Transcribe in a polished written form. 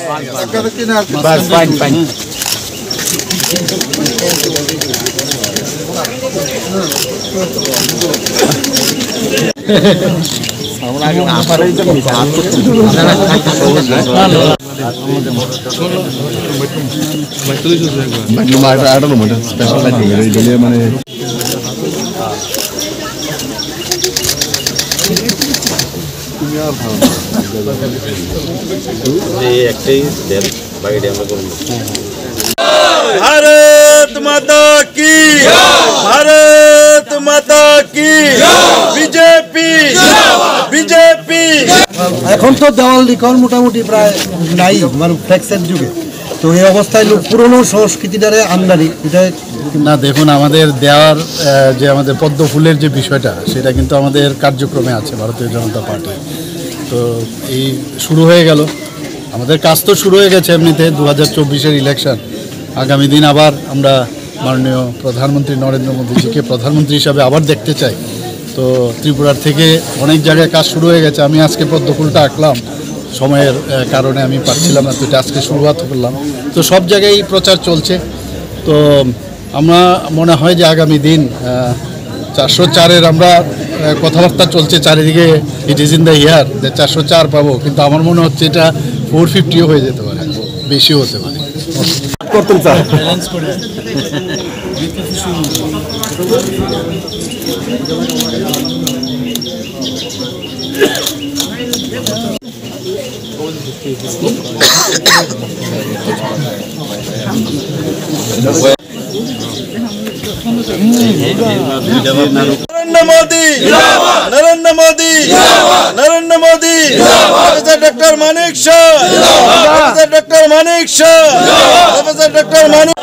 बस fine fine Bharat माता की भारत माता की बीजेपी बीजेपी এখন তো দেওয়াল লিখন মোটামুটি প্রায় নাই মানে ফ্লেক্সের যুগে তো এই অবস্থায় পুরনো সংস্কৃতিটারে আমদানি এটা না দেখুন আমাদের দেওয়ার যে আমাদের পদ্ম ফুলের যে বিষয়টা সেটা কিন্তু আমাদের কার্যক্রমে আছে ভারতীয় জনতা পার্টি তো এই শুরু হয়ে গেল আমাদের কাজ তো শুরু হয়ে গেছে এমনিতে 2024-এর ইলেকশন আগামী দিন আবার আমরা মাননীয় প্রধানমন্ত্রী নরেন্দ্র মোদীজিকে প্রধানমন্ত্রী হিসাবে আবার দেখতে চাই তো ত্রিপুরার থেকে অনেক জায়গায় কাজ শুরু হয়ে গেছে আমি আজকে পদ্ম ফুলটা আঁকলাম সময়ের কারণে আমি পারছিলাম না তো এটা আজকে শুরুয়াত করলাম তো সব জায়গায় প্রচার চলছে তো আমরা মনে হয় যে আগামী দিন 404-এর আমরা কথাবার্তা চলছে চারিদিকে it is in the year যে 404 পাবো কিন্তু আমার মনে হচ্ছে এটা 450ও হয়ে যেতে পারে বেশিও হতে পারে করতেন sir Narendra Modi Narendra Modi Narendra Modi doctor Manik Shah doctor Manik Shah doctor Manik